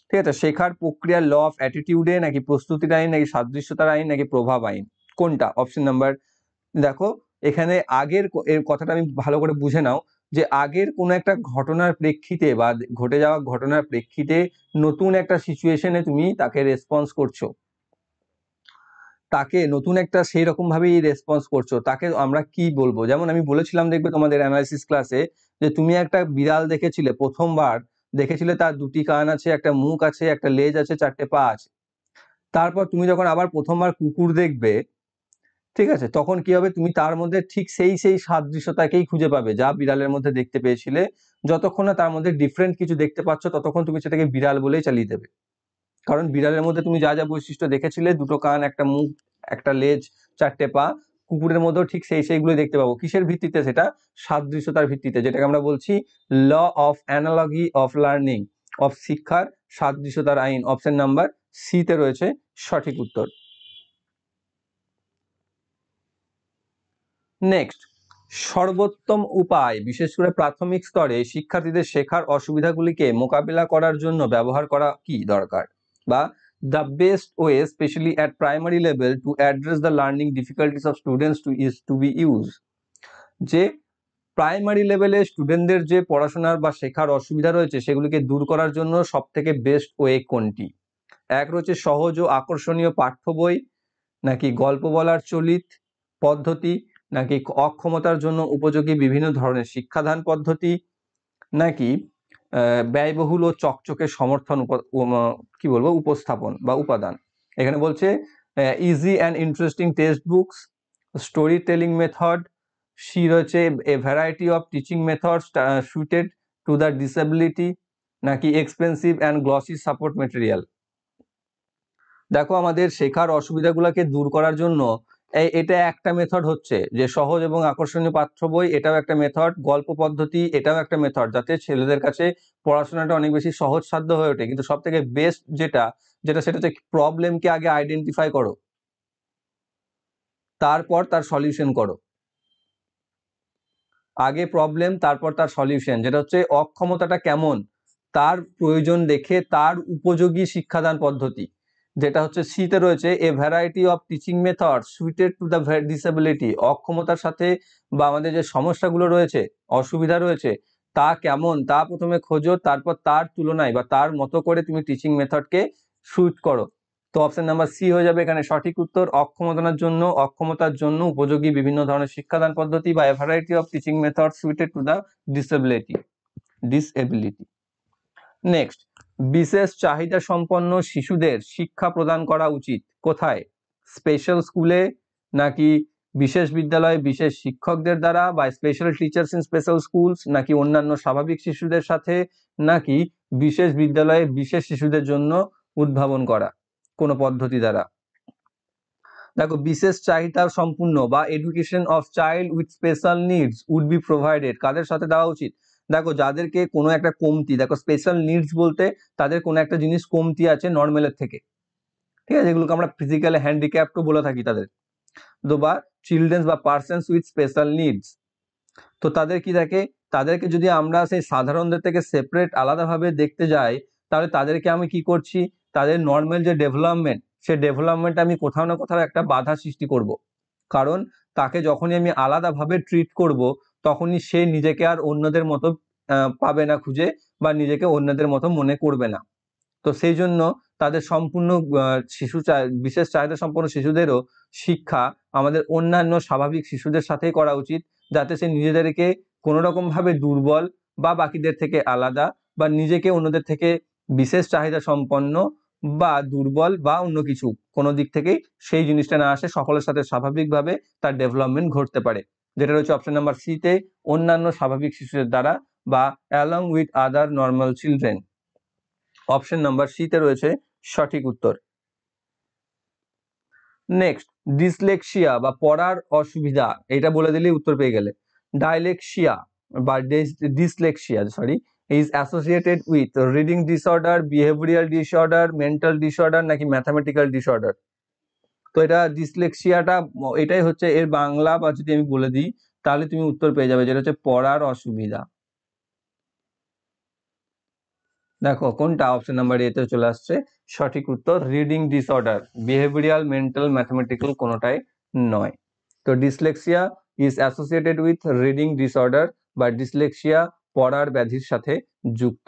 ঠিক আছে, শেখার প্রক্রিয়ার law of অ্যাটিটিউডে, নাকি প্রস্তুতির আইন, নাকি সাদৃশ্যতার আইন, নাকি প্রভাব আইন, কোনটা? অপশন নাম্বার, দেখো এখানে আগের এর কথাটা আমি ভালো করে বুঝে নাও, যে আগের কোনো একটা ঘটনার প্রেক্ষিতে বা ঘটে যাওয়া ঘটনার প্রেক্ষিতে নতুন একটা সিচুয়েশনে তুমি তাকে রেসপন্স করছো, তাকে নতুন একটা সেই রকম ভাবেই রেসপন্স করছো, তাকে আমরা কি বলবো? যেমন আমি বলেছিলাম, দেখবে তোমাদের অ্যানালাইসিস ক্লাসে, যে তুমি একটা বিড়াল দেখেছিলে, প্রথমবার দেখেছিলে তার দুটি কান আছে, একটা মুখ আছে, একটা লেজ আছে, চারটে পা আছে। তারপর তুমি যখন আবার প্রথমবার কুকুর দেখবে, ঠিক আছে, তখন কি হবে? তুমি তার মধ্যে ঠিক সেই সাদৃশ্যতাকেই খুঁজে পাবে যা বিড়ালের মধ্যে দেখতে পেয়েছিলে। যতক্ষণ না তার মধ্যে ডিফারেন্ট কিছু দেখতে পাচ্ছ, ততক্ষণ তুমি সেটাকে বিড়াল বলেই চালিয়ে দেবে। কারণ বিড়ালের মধ্যে তুমি যা যা বৈশিষ্ট্য দেখেছিলে, দুটো কান, একটা মুখ, একটা লেজ, চারটে পা, কুকুরের মধ্যেও ঠিক সেইগুলো দেখতে পাবো। কিসের ভিত্তিতে? সেটা সাদৃশ্যতার ভিত্তিতে, যেটাকে আমরা বলছি law of analogy of learning, of শিক্ষার সাদৃশ্যতার আইন। অপশন নাম্বার সিতে রয়েছে সঠিক উত্তর। নেক্সট, সর্বোত্তম উপায় বিশেষ করে প্রাথমিক স্তরে শিক্ষার্থীদের শেখার অসুবিধাগুলিকে মোকাবিলা করার জন্য ব্যবহার করা কি দরকার? বা the best way especially at primary level to address the learning difficulties of students to be used, যে প্রাইমারি লেভেলে স্টুডেন্টদের যে পড়াশোনার বা শেখার অসুবিধা রয়েছে সেগুলিকে দূর করার জন্য সব থেকে বেস্ট ওয়ে কোনটি? এক রয়েছে সহজ ও আকর্ষণীয় পাঠ্য বই, নাকি গল্প বলার চলিত পদ্ধতি, নাকি অক্ষমতার জন্য উপযোগী বিভিন্ন ধরনের শিক্ষাদান পদ্ধতি, নাকি ব্যয়বহুল ও চকচকে সমর্থন উপস্থাপন বা উপাদান। এখানে বলছে easy and interesting text books, story telling method, C রয়েছে a variety of teaching methods suited to the disability, নাকি expensive and glossy support material. দেখো, আমাদের শেখার অসুবিধাগুলোকে দূর করার জন্য এটা একটা মেথড হচ্ছে যে সহজ এবং আকর্ষণীয় পাঠ্য বই, এটাও একটা মেথড। গল্প পদ্ধতি, এটাও একটা মেথড, যাতে ছেলেদের কাছে পড়াশোনাটা অনেক বেশি সহজসাধ্য হয়ে ওঠে। কিন্তু সব থেকে বেস্ট যেটা সেটা হচ্ছে প্রবলেমকে আগে আইডেন্টিফাই করো, তারপর তার সলিউশন করো। আগে প্রবলেম, তারপর তার সলিউশন, যেটা হচ্ছে অক্ষমতাটা কেমন তার প্রয়োজন দেখে তার উপযোগী শিক্ষাদান পদ্ধতি, যেটা হচ্ছে সিতে রয়েছে a variety of teaching method suited to the disability. অক্ষমতার সাথে বা আমাদের যে সমস্যাগুলো রয়েছে, অসুবিধা রয়েছে, তা কেমন তা প্রথমে খোঁজো, তারপর তার তুলনায় বা তার মতো করে তুমি টিচিং মেথডকে সুইট করো। তো অপশন নাম্বার সি হয়ে যাবে এখানে সঠিক উত্তর। অক্ষমতার জন্য উপযোগী বিভিন্ন ধরনের শিক্ষাদান পদ্ধতি বা এ variety of teaching method suited to the disability. Next, বিশেষ চাহিদা সম্পন্ন শিশুদের শিক্ষা প্রদান করা উচিত কোথায়? স্পেশাল স্কুলে, নাকি বিশেষ বিদ্যালয়ে বিশেষ শিক্ষকদের দ্বারা বা special teachers in special schools, নাকি অন্যান্য স্বাভাবিক শিশুদের সাথে, নাকি বিশেষ বিদ্যালয়ে বিশেষ শিশুদের জন্য উদ্ভাবন করা কোনো পদ্ধতি দ্বারা? দেখো, বিশেষ চাহিদা সম্পূর্ণ বা education of child with special needs would be provided কাদের সাথে দেওয়া উচিত? দেখো, যাদেরকে কোনো একটা কমতি, দেখো স্পেশাল নিডস বলতে তাদের কোনো একটা জিনিস কমতি আছে নর্মালের থেকে, ঠিক আছে, যেগুলোকে আমরা ফিজিক্যাল হ্যান্ডিক্যাপ্টও বলে থাকি তাদের, তো বা চিলড্রেন্স বা পার্সনস উইথ স্পেশাল নিডস। তো তাদের কি থাকে, তাদেরকে যদি আমরা সেই সাধারণদের থেকে সেপারেট আলাদাভাবে দেখতে যাই, তাহলে তাদেরকে আমি কি করছি, তাদের নর্মাল যে ডেভেলপমেন্ট, সে ডেভেলপমেন্ট আমি কোথাও না কোথাও একটা বাধা সৃষ্টি করব। কারণ তাকে যখনই আমি আলাদাভাবে ট্রিট করব তখনই সে নিজেকে আর অন্যদের মতো পাবে না খুঁজে, বা নিজেকে অন্যদের মতো মনে করবে না। তো সেই জন্য তাদের সম্পূর্ণ বিশেষ চাহিদা সম্পন্ন শিশুদেরও শিক্ষা আমাদের অন্যান্য স্বাভাবিক শিশুদের সাথেই করা উচিত, যাতে সে নিজেদেরকে কোনো রকম ভাবে দুর্বল বা বাকিদের থেকে আলাদা, বা নিজেকে অন্যদের থেকে বিশেষ চাহিদা সম্পন্ন বা দুর্বল বা অন্য কিছু কোনো দিক থেকেই সেই জিনিসটা না আসে, সকলের সাথে স্বাভাবিকভাবে তার ডেভেলপমেন্ট ঘটতে পারে, যেটা রয়েছে অপশন নাম্বার সিতে, অন্যান্য স্বাভাবিক শিশুদের দ্বারা বা along with other normal children. Option number সিতে রয়েছে সঠিক উত্তর। নেক্সট, ডিসলেক্সিয়া বা পড়ার অসুবিধা, এটা বলে দিলেই উত্তর পেয়ে গেলে। ডাইলেক্সিয়া বা dyslexia is associated with reading disorder, behavioral disorder, mental disorder নাকি mathematical disorder? তো এটা ডিসলেক্সিয়াটা, এটাই হচ্ছে এর বাংলা, বা যদি আমি বলে দিই তাহলে তুমি উত্তর পেয়ে যাবে, যেটা হচ্ছে পড়ার অসুবিধা। দেখো কোনটা, অপশন নাম্বার এতে চলে আসছে সঠিক উত্তর, reading disorder. Behavioural, mental, mathematical কোনোটাই নয়। তো dyslexia is associated with reading disorder, বা ডিসলেক্সিয়া পড়ার ব্যাধির সাথে যুক্ত।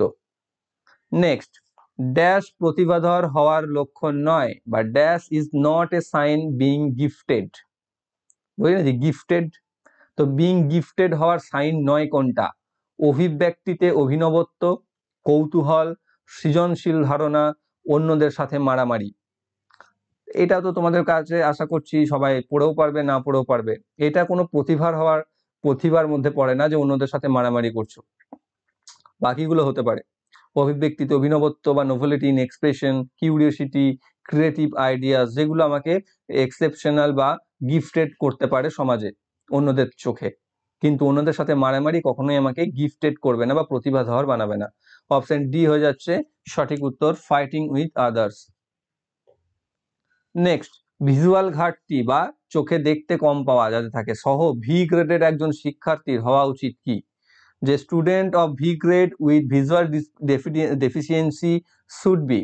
নেক্সট, ড্যাশ প্রতিভাধর হওয়ার লক্ষণ নয়, বা dash is not a sign being gifted. বুঝলি না, গিফটেড, তো বিং গিফটেড হওয়ার সাইন নয় কোনটা? অভিব্যক্তিতে অভিনবত্ব, কৌতূহল, সৃজনশীল ধারণা, অন্যদের সাথে মারামারি। এটা তো তোমাদের কাছে আশা করছি সবাই পড়েও পারবে, না পড়েও পারবে। এটা কোনো প্রতিভার মধ্যে পড়ে না যে অন্যদের সাথে মারামারি করছো। বাকিগুলো হতে পারে অভিব্যক্তিতে অভিনবত্ব বা novelty in expression, curiosity, creative ideas, যেগুলো আমাকে এক্সেপশনাল বা গিফটেড করতে পারে সমাজে অন্যদের চোখে, কিন্তু অন্যদের সাথে মারামারি কখনোই আমাকে গিফটেড করবে না বা প্রতিভাধর বানাবে না। অপশন ডি হয়ে যাচ্ছে সঠিক উত্তর, fighting with others. Next, visual ঘাটতি বা চোখে দেখতে কম পাওয়া যাতে থাকে সহ ভি গ্রেডের একজন শিক্ষার্থীর হওয়া উচিত কি? যে student of V grade with visual deficiency should be,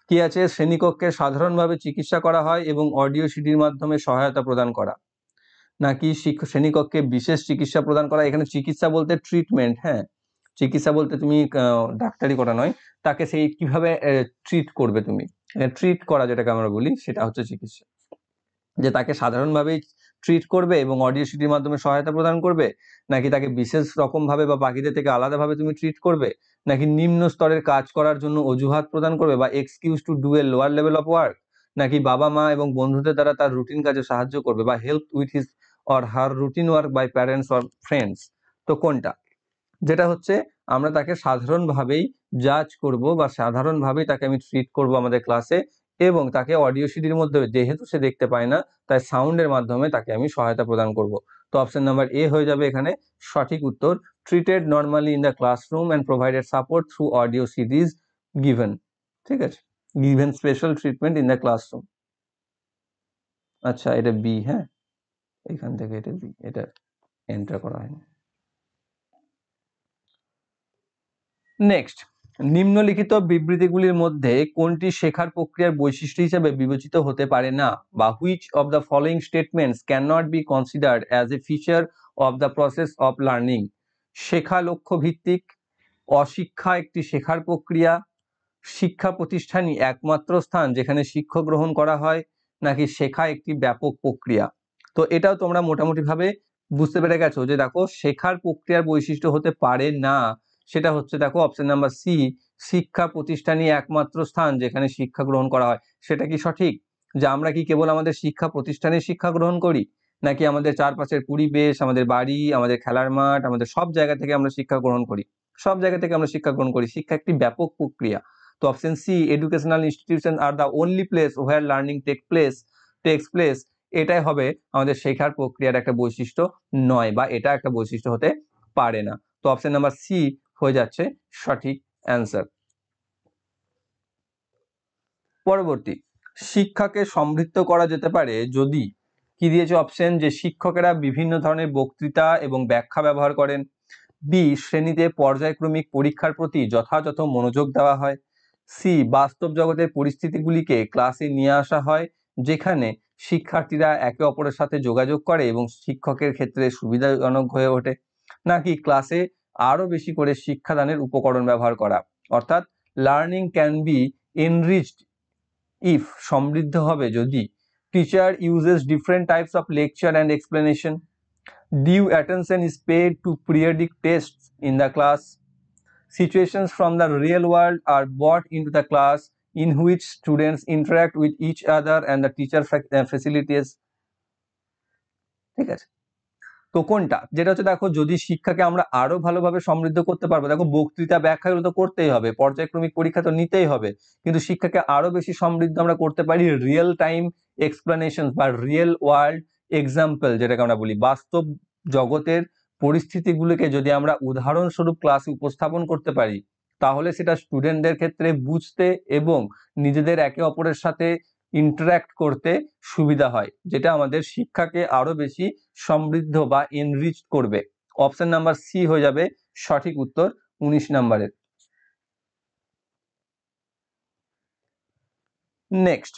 কি আছে, শ্রেণীকক্ষে সাধারণভাবে চিকিৎসা করা হয় এবং অডিও সিডির মাধ্যমে সহায়তা প্রদান করা, নাকি শ্রেণীকক্ষে বিশেষ চিকিৎসা প্রদান করা। এখানে চিকিৎসা বলতে ট্রিটমেন্ট, হ্যাঁ, চিকিৎসা বলতে তুমি ডাক্তারি করা নয়, তাকে সেই কিভাবে ট্রিট করবে, তুমি ট্রিট করা যেটাকে আমরা বলি সেটা হচ্ছে চিকিৎসা, যে তাকে সাধারণভাবেই ট্রিট করবে এবং অডিও সিডির মাধ্যমে সহায়তা প্রদান করবে, নাকি তাকে বিশেষ রকম ভাবে বা বাকিদের থেকে আলাদাভাবে তুমি ট্রিট করবে, নাকি নিম্ন স্তরের কাজ করার জন্য অজুহাত প্রদান করবে বা excuse to do a lower level of work, নাকি বাবা মা এবং বন্ধুদের দ্বারা তার রুটিন কাজে সাহায্য করবে বা help with his or her routine work by parents or friends. তো কোনটা? যেটা হচ্ছে আমরা তাকে সাধারণভাবেই জাজ করব বা সাধারণভাবেই তাকে আমি ট্রিট করব আমাদের ক্লাসে, এবং তাকে অডিও সিডির মধ্যে যেহেতু সে দেখতে পায় না তাই সাউন্ডের মাধ্যমে তাকে আমি সহায়তা প্রদান করব। তো অপশন নাম্বার এ হয়ে যাবে এখানে সঠিক উত্তর, treated normally in the classroom and provided support through audio সিডিজ given. ঠিক আছে, given special treatment in the classroom. আচ্ছা, এটা বি, হ্যাঁ, এখান থেকে এটা বি, এটা এন্টার করা হয়নি। নেক্সট, নিম্নলিখিত বিবৃতিগুলির মধ্যে কোনটি শেখার প্রক্রিয়ার বৈশিষ্ট্য হিসেবে বিবেচিত হতে পারে না, বা which of the following statements can not be considered as A feature of the process of learning? শেখা লক্ষ্য ভিত্তিক, অশিক্ষা একটি শেখার প্রক্রিয়া, শিক্ষা প্রতিষ্ঠানই একমাত্র স্থান যেখানে শিক্ষা গ্রহণ করা হয়, নাকি শেখা একটি ব্যাপক প্রক্রিয়া। তো এটাও তোমরা মোটামুটি ভাবে বুঝতে পেরে গেছো যে দেখো শেখার প্রক্রিয়ার বৈশিষ্ট্য হতে পারে না, সেটা হচ্ছে দেখো অপশন নাম্বার সি, শিক্ষা প্রতিষ্ঠানই একমাত্র স্থান যেখানে শিক্ষা গ্রহণ করা হয়। সেটা কি সঠিক, যে আমরা কি কেবল আমাদের শিক্ষা প্রতিষ্ঠানে শিক্ষা গ্রহণ করি, নাকি আমাদের চারপাশের পরিবেশ, আমাদের বাড়ি, আমাদের খেলার মাঠ, আমাদের সব জায়গা থেকে আমরা শিক্ষা গ্রহণ করি? সব জায়গা থেকে আমরা শিক্ষা গ্রহণ করি। শিক্ষা একটি ব্যাপক প্রক্রিয়া। তো option C, educational institution are the only place where learning takes place, এটাই হবে আমাদের শেখার প্রক্রিয়ার একটা বৈশিষ্ট্য নয়, বা এটা একটা বৈশিষ্ট্য হতে পারে না। তো অপশন নাম্বার সি হয়ে যাচ্ছে সঠিক অ্যান্সার। পরবর্তী, শিক্ষাকে সমৃদ্ধ করা যেতে পারে যদি, কি দিয়েছে অপশন, যে শিক্ষকেরা বিভিন্ন ধরনের বক্তৃতা এবং ব্যাখ্যা ব্যবহার করেন, বি শ্রেণীতে পর্যায়ক্রমিক পরীক্ষার প্রতি যথাযথ মনোযোগ দেওয়া হয়, সি বাস্তব জগতের পরিস্থিতিগুলিকে ক্লাসে নিয়ে আসা হয় যেখানে শিক্ষার্থীরা একে অপরের সাথে যোগাযোগ করে এবং শিক্ষকের ক্ষেত্রে সুবিধাজনক হয়ে ওঠে, নাকি ক্লাসে আরো বেশি করে শিক্ষাদানের উপকরণ ব্যবহার করা? অর্থাৎ learning can be enriched if সমৃদ্ধ হবে যদি teacher uses different types of lecture and explanation, due attention is paid to periodic tests in the class, situations from the real world are brought into the class in which students interact with each other and the teacher facilities. ঠিক আছে, তো কোনটা যেটা হচ্ছে, দেখো যদি শিক্ষাকে আমরা আরো ভালোভাবে সমৃদ্ধ করতে পারবো, দেখো বক্তৃতা ব্যাখ্যাগুলো তো করতেই হবে, পর্যায়ক্রমিক পরীক্ষা তো নিতেই হবে, কিন্তু শিক্ষাকে আরো বেশি সমৃদ্ধ আমরা করতে পারি রিয়েল টাইম এক্সপ্লেনেশন বা রিয়েল ওয়ার্ল্ড এক্সাম্পল, যেটাকে আমরা বলি বাস্তব জগতের পরিস্থিতিগুলোকে যদি আমরা উদাহরণস্বরূপ ক্লাসে উপস্থাপন করতে পারি, তাহলে সেটা স্টুডেন্টদের ক্ষেত্রে বুঝতে এবং নিজেদের একে অপরের সাথে ইন্টারাক্ট করতে সুবিধা হয়, যেটা আমাদের শিক্ষাকে আরো বেশি সমৃদ্ধ বা এনরিচ করবে। অপশন নাম্বার সি হয়ে যাবে সঠিক উত্তর 19 নম্বরের। নেক্সট,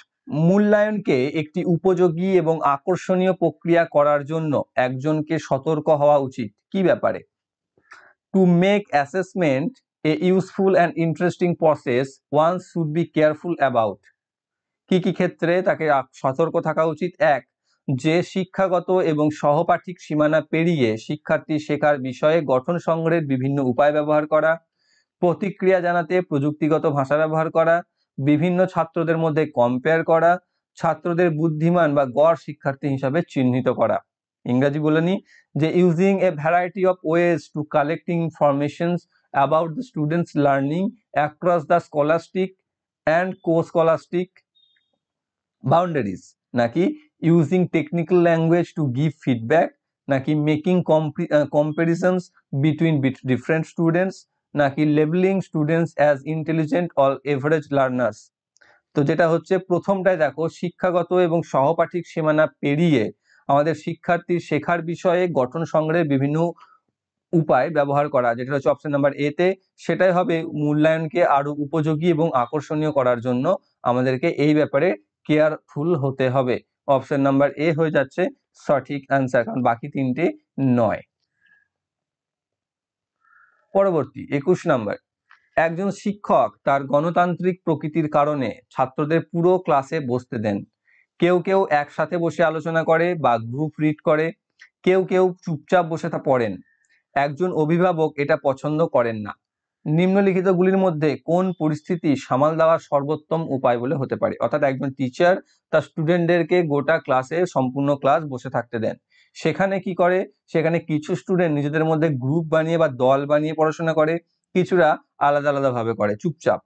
মূল্যায়নকে একটি উপযোগী এবং আকর্ষণীয় প্রক্রিয়া করার জন্য একজনকে সতর্ক হওয়া উচিত কি ব্যাপারে? To make assessment a useful and interesting process one should be careful about. কি কি ক্ষেত্রে তাকে সতর্ক থাকা উচিত? এক, যে শিক্ষাগত এবং সহপাঠিক সীমানা পেরিয়ে শিক্ষার্থী শেখার বিষয়ে গঠন সংগ্রহের বিভিন্ন উপায় ব্যবহার করা, প্রতিক্রিয়া জানাতে প্রযুক্তিগত ভাষা ব্যবহার করা, বিভিন্ন ছাত্রদের মধ্যে কম্পেয়ার করা, ছাত্রদের বুদ্ধিমান বা গড় শিক্ষার্থী হিসাবে চিহ্নিত করা। ইংরাজি বলে নি যে using a variety of ways to collecting informations about the students learning across the scholastic and co-scholastic boundaries, নাকি using technical language to give feedback, নাকি making comparisons between different students, নাকি labelling students as intelligent or average learners. তো যেটা হচ্ছে প্রথমটায় দেখো শিক্ষাগত এবং সহপাঠিক সীমানা পেরিয়ে আমাদের শিক্ষার্থীর শেখার বিষয়ে গঠন সংগ্রহের বিভিন্ন উপায় ব্যবহার করা, যেটা হচ্ছে অপশন নাম্বার এ তে, সেটাই হবে মূল্যায়নকে আরো উপযোগী এবং আকর্ষণীয় করার জন্য আমাদেরকে এই ব্যাপারে কেয়ারফুল হতে হবে। অপশন নাম্বার এ হয়ে যাচ্ছে সঠিক অ্যান্সার, কারণ বাকি তিনটে নয়। পরবর্তী 21 নাম্বার, একজন শিক্ষক তার গণতান্ত্রিক প্রকৃতির কারণে ছাত্রদের পুরো ক্লাসে বসতে দেন। কেউ কেউ একসাথে বসে আলোচনা করে বা গ্রুপ রিড করে, কেউ কেউ চুপচাপ বসে তা পড়েন। একজন অভিভাবক এটা পছন্দ করেন না। নিম্নলিখিতগুলির মধ্যে কোন পরিস্থিতি সামাল দেওয়ার সর্বোত্তম উপায় বলে হতে পারে? অর্থাৎ একজন টিচার তার স্টুডেন্টদেরকে গোটা ক্লাসে সম্পূর্ণ ক্লাস বসে থাকতে দেন, সেখানে কি করে, সেখানে কিছু স্টুডেন্ট নিজেদের মধ্যে গ্রুপ বানিয়ে বা দল বানিয়ে পড়াশোনা করে, কিছুরা আলাদা আলাদা ভাবে করে চুপচাপ,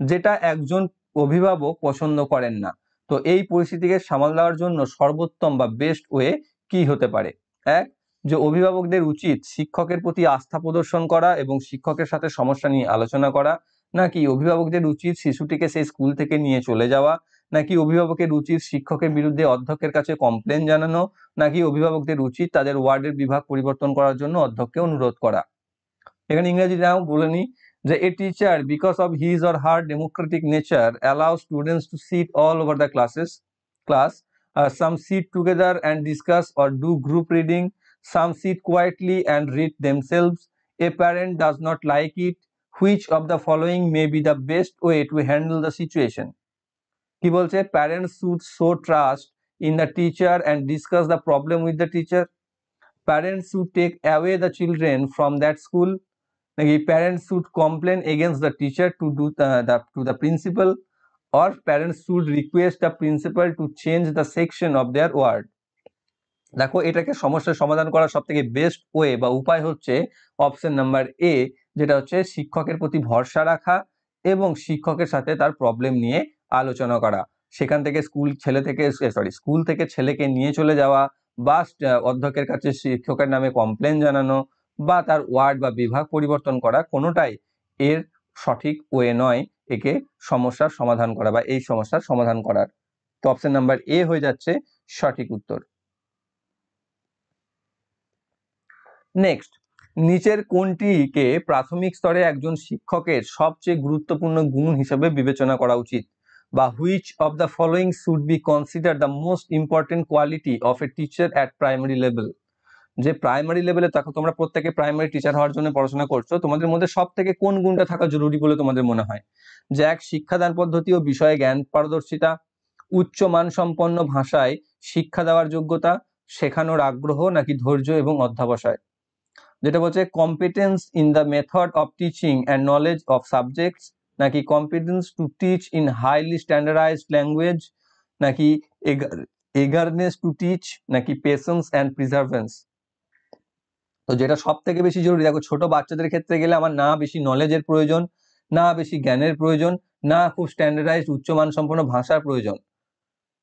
যেটা একজন অভিভাবক পছন্দ করেন না। তো এই পরিস্থিতিকে সামাল দেওয়ার জন্য সর্বোত্তম বা বেস্ট ওয়ে কি হতে পারে? এক, যে অভিভাবকদের উচিত শিক্ষকের প্রতি আস্থা প্রদর্শন করা এবং শিক্ষকের সাথে সমস্যা নিয়ে আলোচনা করা, নাকি অভিভাবকদের উচিত শিশুটিকে সেই স্কুল থেকে নিয়ে চলে যাওয়া, নাকি অভিভাবকের উচিত শিক্ষকের বিরুদ্ধে অধ্যক্ষের কাছে কমপ্লেন জানানো, নাকি অভিভাবকদের উচিত তাদের ওয়ার্ডের বিভাগ পরিবর্তন করার জন্য অধ্যক্ষকে অনুরোধ করা। এখানে ইংরেজি নাও বলে নি যে a teacher because of his or her democratic nature allows students to sit all over the class. Some sit together and discuss or do group reading, some sit quietly and read themselves. A parent does not like it. Which of the following may be the best way to handle the situation? কি বলছে, parents should show trust in the teacher and discuss the problem with the teacher. Parents should take away the children from that school. নাকি parents should complain against the teacher to the principal, or parents should request the principal to change the section of their ward. দেখো এটাকে সমস্যার সমাধান করার সবথেকে best way বা উপায় হচ্ছে অপশন নাম্বার এ, যেটা হচ্ছে শিক্ষকের প্রতি ভরসা রাখা এবং শিক্ষকের সাথে তার প্রবলেম নিয়ে আলোচনা করা। সেখান থেকে স্কুল থেকে ছেলেকে নিয়ে চলে যাওয়া বা অধ্যক্ষের কাছে শিক্ষকের নামে কমপ্লেন জানানো বা তার ওয়ার্ড বা বিভাগ পরিবর্তন করা, কোনোটাই এর সঠিক ওয়ে নয় একে সমস্যার সমাধান করা বা এই সমস্যার সমাধান করার। তো অপশন নাম্বার এ হয়ে যাচ্ছে সঠিক উত্তর। নেক্সট, নিচের কোনটিকে প্রাথমিক স্তরে একজন শিক্ষকের সবচেয়ে গুরুত্বপূর্ণ গুণ হিসেবে বিবেচনা করা উচিত? বা which of the following should be consider the most important quality of a teacher at primary level. যে প্রাইমারি লেভেলে দেখো তোমরা প্রত্যেকে প্রাইমারি টিচার হওয়ার জন্য পড়াশোনা করছো, তোমাদের মধ্যে সব থেকে কোন গুণটা থাকা জরুরি বলে তোমাদের মনে হয়? যে এক, শিক্ষাদান পদ্ধতি ও বিষয়ে জ্ঞান পারদর্শিতা, উচ্চ মানসম্পন্ন ভাষায় শিক্ষা দেওয়ার যোগ্যতা, শেখানোর আগ্রহ, নাকি ধৈর্য এবং অধ্যবসায়। যেটা বলছে competence in the method of teaching and knowledge of subjects, নাকি competence to teach in highly standardised language, নাকি এগারনেস টু টিচ, নাকি পেশেন্স অ্যান্ড প্রিজার্ভেন্স। তো যেটা সব থেকে বেশি জরুরি, দেখো ছোট বাচ্চাদের ক্ষেত্রে গেলে আমার না বেশি নলেজের প্রয়োজন, না বেশি জ্ঞানের প্রয়োজন, না খুব স্ট্যান্ডার্ডাইজড উচ্চমান সম্পন্ন ভাষার প্রয়োজন।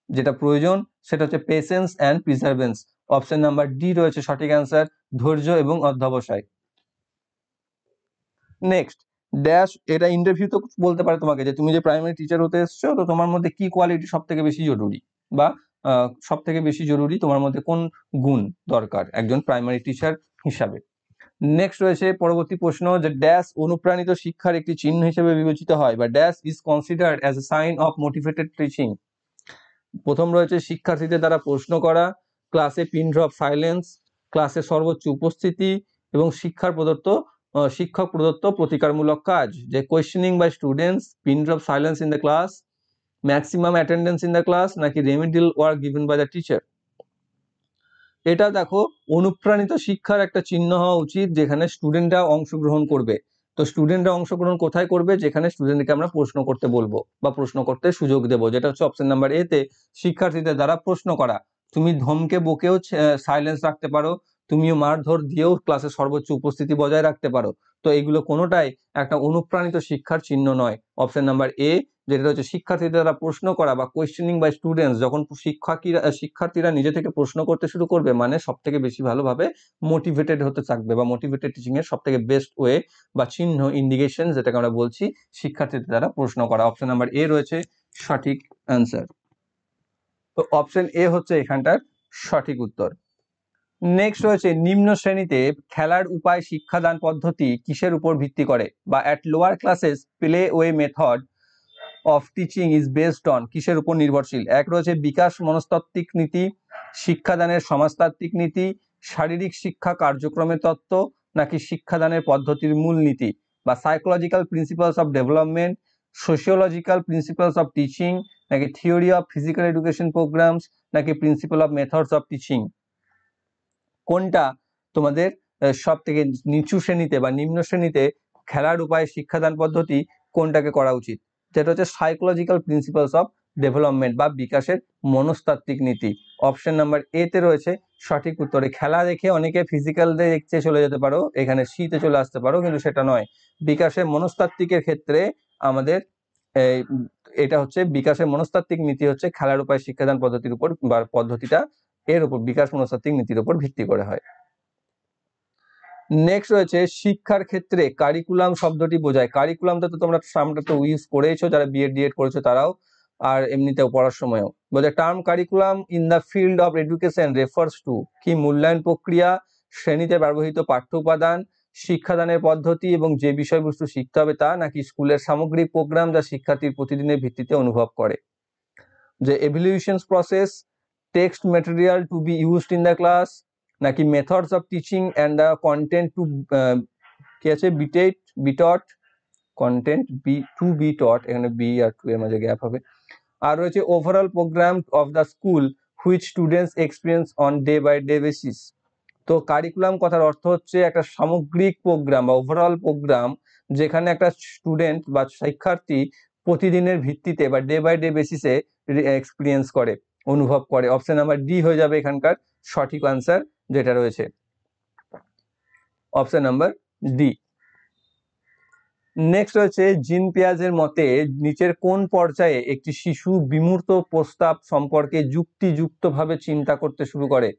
যেটা প্রয়োজন সেটা হচ্ছে patience and perseverance. Option number D রয়েছে সঠিক অ্যান্সার, ধৈর্য এবং অধ্যবসায়। নেক্সট, ড্যাশ, এটা ইন্টারভিউ তো বলতে পারে তোমাকে যে তুমি যে প্রাইমারি টিচার হতে এসছো, তো তোমার মধ্যে কি কোয়ালিটি সব থেকে বেশি জরুরি, বা সব থেকে বেশি জরুরি তোমার মধ্যে কোন গুণ দরকার একজন প্রাইমারি টিচার হিসাবে। নেক্সট রয়েছে পরবর্তী প্রশ্ন, যে ড্যাশ অনুপ্রাণিত শিক্ষার একটি চিহ্ন হিসেবে বিবেচিত হয়, বা dash is considered as a sign of motivated teaching. প্রথম রয়েছে শিক্ষার্থীদের দ্বারা প্রশ্ন করা, ক্লাসে পিন ড্রপ সাইলেন্স, ক্লাসে সর্বোচ্চ উপস্থিতি, এবং শিক্ষক প্রদত্ত প্রতিকারমূলক কাজ। যে questioning by students, pin drop silence in the class, maximum attendance in the class, নাকি remedial work given by the teacher. এটা দেখো অনুপ্রাণিত শিক্ষার একটা চিহ্ন হওয়া উচিত যেখানে স্টুডেন্টরা অংশগ্রহণ করবে। তো স্টুডেন্টরা অংশগ্রহণ কোথায় করবে? যেখানে স্টুডেন্টকে আমরা প্রশ্ন করতে বলবো বা প্রশ্ন করতে সুযোগ দেবো, যেটা হচ্ছে অপশন নাম্বার এ তে, শিক্ষার্থীদের দ্বারা প্রশ্ন করা। তুমি ধমকে বকেও সাইলেন্স রাখতে পারো, তুমিও মারধর দিয়েও ক্লাসে সর্বোচ্চ উপস্থিতি বজায় রাখতে পারো। তো এগুলো কোনোটাই একটা অনুপ্রাণিত শিক্ষার চিহ্ন নয়। অপশন নাম্বার এ, যেটা হচ্ছে শিক্ষার্থীদের দ্বারা প্রশ্ন করা বা কোয়েশ্চেনিং বাই স্টুডেন্টস, যখন শিক্ষার্থীরা নিজে থেকে প্রশ্ন করতে শুরু করবে, মানে সব থেকে বেশি ভালোভাবে মোটিভেটেড হতে থাকবে, বা মোটিভেটেড টিচিং এর সব থেকে বেস্ট ওয়ে বা চিহ্ন, ইন্ডিকেশন যেটাকে আমরা বলছি, শিক্ষার্থীদের দ্বারা প্রশ্ন করা। অপশন নাম্বার এ রয়েছে সঠিক অ্যান্সার। তো অপশন এ হচ্ছে এখানটার সঠিক উত্তর। নেক্সট রয়েছে নিম্ন শ্রেণীতে খেলার উপায় শিক্ষাদান পদ্ধতি কিসের উপর ভিত্তি করে, বা at lower classes play way method of teaching is based on, কিসের উপর নির্ভরশীল? এক রয়েছে বিকাশ মনস্তাত্ত্বিক নীতি, শিক্ষাদানের সমাজতাত্ত্বিক নীতি, শারীরিক শিক্ষা কার্যক্রমের তত্ত্ব, নাকি শিক্ষাদানের পদ্ধতির মূলনীতি, বা psychological principles of development, sociological principles of teaching, নাকি theory of physical education programmes, নাকি principle of methods of teaching. কোনটা তোমাদের সব থেকে নিচু শ্রেণীতে বা নিম্ন শ্রেণীতে খেলার উপায়ে শিক্ষাদান পদ্ধতি কোনটাকে করা উচিত? যেটা হচ্ছে সাইকোলজিক্যাল প্রিন্সিপালস অফ ডেভেলপমেন্ট বা বিকাশের মনস্তাত্ত্বিক নীতি। অপশন নাম্বার এ তে রয়েছে সঠিক উত্তরে। খেলা দেখে অনেকে ফিজিক্যাল দেখতে চলে যেতে পারো, এখানে সি তে চলে আসতে পারো, কিন্তু সেটা নয়। বিকাশের মনস্তাত্ত্বিকের ক্ষেত্রে আমাদের এটা হচ্ছে বিকাশের মনস্তাত্ত্বিক নীতি হচ্ছে খেলার উপায় শিক্ষাদান পদ্ধতির উপর, বা পদ্ধতিটা এর উপর বিকাশ মনস্তাত্ত্বিক নীতির উপর ভিত্তি করে হয়। নেক্সট রয়েছে শিক্ষার ক্ষেত্রে কারিকুলাম শব্দটি বোঝায়। কারিকুলামটা তো তোমরা সামনে তো ইউজ করেছো, যারা বিএড ডিএড করেছো তারাও, আর এমনিতেও পড়ার সময়ও বোঝায়। Term curriculum in the field of education refers to, কি মূল্যায়ন প্রক্রিয়া, শ্রেণীতে ব্যবহৃত পাঠ্য উপাদান, শিক্ষাদানের পদ্ধতি এবং যে বিষয়বস্তু শিখতে হবে তা, নাকি স্কুলের সামগ্রিক প্রোগ্রাম যা শিক্ষার্থীর প্রতিদিনের ভিত্তিতে অনুভব করে। যে evaluation process, text material to be used in the class, নাকি methods of teaching and the content to কি আছে বিটট কন্টেন্ট টু বি টট, এখানে বি আর টু এর মাঝে গ্যাপ হবে। আর রয়েছে overall program of the school which students experience on day by day basis. তো কারিকুলাম কথার অর্থ হচ্ছে একটা সামগ্রিক প্রোগ্রাম বা ওভারঅল প্রোগ্রাম, যেখানে একটা স্টুডেন্ট বা শিক্ষার্থী প্রতিদিনের ভিত্তিতে বা ডে বাই ডে বেসিসে এক্সপিরিয়েন্স করে, অনুভব করে। অপশন নাম্বার ডি হয়ে যাবে এখানকার সঠিক আনসার, যেটা রয়েছে অপশন নাম্বার ডি। নেক্সট রয়েছে জিন পিয়াজের মতে নিচের কোন পর্যায়ে একটি শিশু বিমূর্ত প্রস্তাব সম্পর্কে যুক্তিযুক্তভাবে চিন্তা করতে শুরু করে?